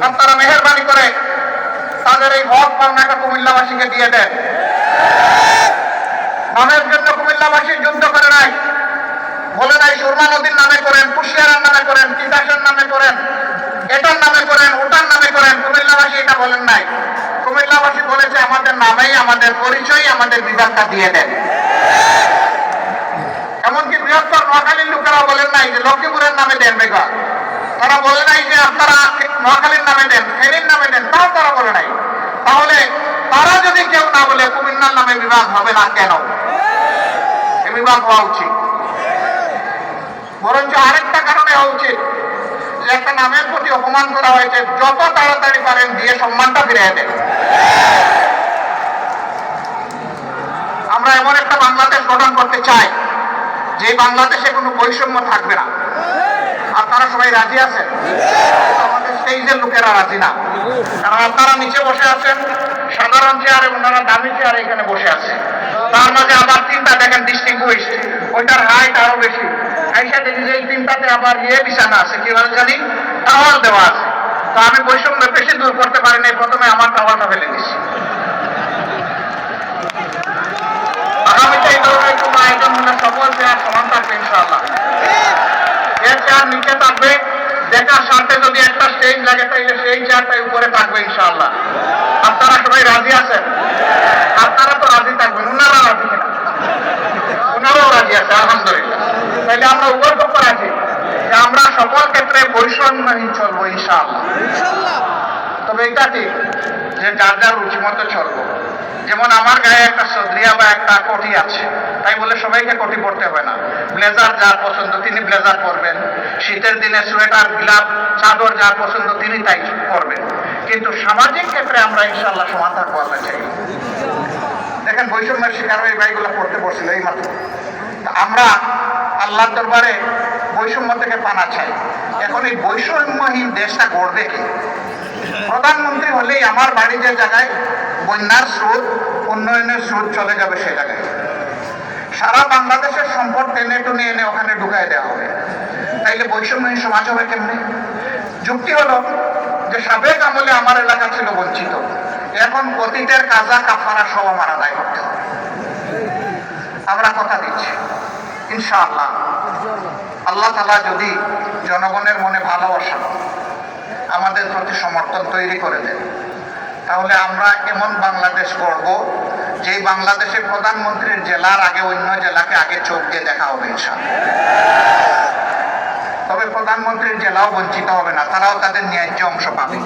আপনারা মেহেরবানি করে তাদের এই হক পাওনাটা কুমিল্লাবাসীকে দিয়ে দেন। নামের জন্য কুমিল্লাবাসী যুদ্ধ করে নাই, বলে নাই সুরমা নদীর নামে করেন, কুশিয়ারার নামে করেন, তিতাসের নামে করেন, এটার নামে করেন, ওটার নামে করেন। কুমিল্লাবাসী এটা বলেন নাই। কুমিল্লাবাসী বলেছে আমাদের নামেই, আমাদের পরিচয়, আমাদের বিভাগটা দিয়ে দেন। এমনকি বৃহত্তর নোয়াখালীর লোকেরা বলেন নাই যে লক্ষ্মীপুরের নামে দেন বিভাগ, তারা বলে নাই যে আপনারা নোয়াখালীর নামে দেন, ফেনীর নামে দেন, তাও তারা বলে নাই। তাহলে তারা যদি কেউ না বলে কুমিল্লার নামে বিভাগ হবে না কেন? এই বিভাগ হওয়া উচিত। বরঞ্চ আরেকটা কারণে হওয়া উচিত যে একটা নামের প্রতি অপমান করা হয়েছে, যত তাড়াতাড়ি পারেন দিয়ে সম্মানটা ফিরিয়ে দেন। আমরা এমন একটা বাংলাদেশ গঠন করতে চাই যে বাংলাদেশে কোনো বৈষম্য থাকবে না। আপনারা সবাই রাজি আছেন? আমাদের স্টেজের লোকেরা রাজি না, কারণ আপনারা নিচে বসে আছেন সাধারণ চেয়ারে, ওনারা দামি চেয়ারে এখানে বসে আছে। তার মাঝে আবার তিনটা দেখেন ডিস্টিংগুইশড, ওইটার হাইট আরো বেশি। আইসা দেখি যে এই তিনটাতে আবার বিছানা আছে, কি বলে জানি টাওয়াল দেওয়া আছে। তো আমি বৈষম্য বেশি দূর করতে পারিনি, প্রথমে আমার টাওয়ালটা ফেলে দিচ্ছি। আগামীতে এই ধরনের কোনো আয়োজন হলে সকল চেয়ার সমান থাকবে ইনশাআল্লাহ। যে চেয়ার নিচে থাকবে, দেখার স্বার্থে যদি একটা স্টেজ লাগে তাইলে সেই চেয়ারটাই উপরে থাকবে ইনশাআল্লাহ। আপনারা সবাই রাজি আছেন? আপনারা তো রাজি থাকবেন, ওনারা রাজি কিনা? ওনারাও রাজি আছে, আলহামদুলিল্লাহ। তাইলে আমরা উভয় পক্ষ রাজি যে আমরা সকল ক্ষেত্রে বৈষম্যহীন চলবো ইনশাআল্লাহ। তবে এটা ঠিক যে যার যার রুচি মতো চলবো। যেমন আমার গায়ে একটা সদরিয়া বা একটা কোটি আছে, তাই বলে সবাইকে কোটি পরতে হবে না। ব্লেজার যার পছন্দ তিনি ব্লেজার পরবেন, শীতের দিনে সোয়েটার, গ্লাভ, চাদর যার পছন্দ তিনি তাই পরবেন। কিন্তু সামাজিক ক্ষেত্রে আমরা ইনশাআল্লাহ সমান থাকবো, আল্লাহ চাই। দেখেন বৈষম্যের শিকার হয়ে ভাইগুলো পড়তে বসছিল এই মাত্র। আমরা আল্লাহর দরবারে বৈষম্য থেকে পানা চাই। এখন এই বৈষম্যহীন দেশটা গড়বে কি? প্রধানমন্ত্রী হলেই আমার বাড়ি যে জায়গায় বন্যার স্রোত, উন্নয়নের স্রোত চলে যাবে সে জায়গায় সারা বাংলাদেশের সম্পদ টেনে টুনে এনে ওখানে ঢুকাই দেওয়া হবে। তাইলে বৈষম্যহীন সমাজ হবে কেমনে? যুক্তি হলো যে সাবেক আমলে আমার এলাকা ছিল বঞ্চিত, এখন অতীতের কাজা কাফারা সব আমার আদায় করতে হবে। আমরা কথা দিচ্ছি ইনশাআল্লাহ আল্লাহ তাআলা যদি জনগণের মনে ভালোবাসা, আমাদের প্রতি সমর্থন তৈরি করে দেন, তাহলে আমরা এমন বাংলাদেশ গড়ব যেই বাংলাদেশের প্রধানমন্ত্রীর জেলার আগে অন্য জেলাকে আগে চোখ দিয়ে দেখা হবে ইনশাআল্লাহ। তবে প্রধানমন্ত্রীর জেলাও বঞ্চিত হবে না, তারাও তাদের ন্যায্য অংশ পাবে।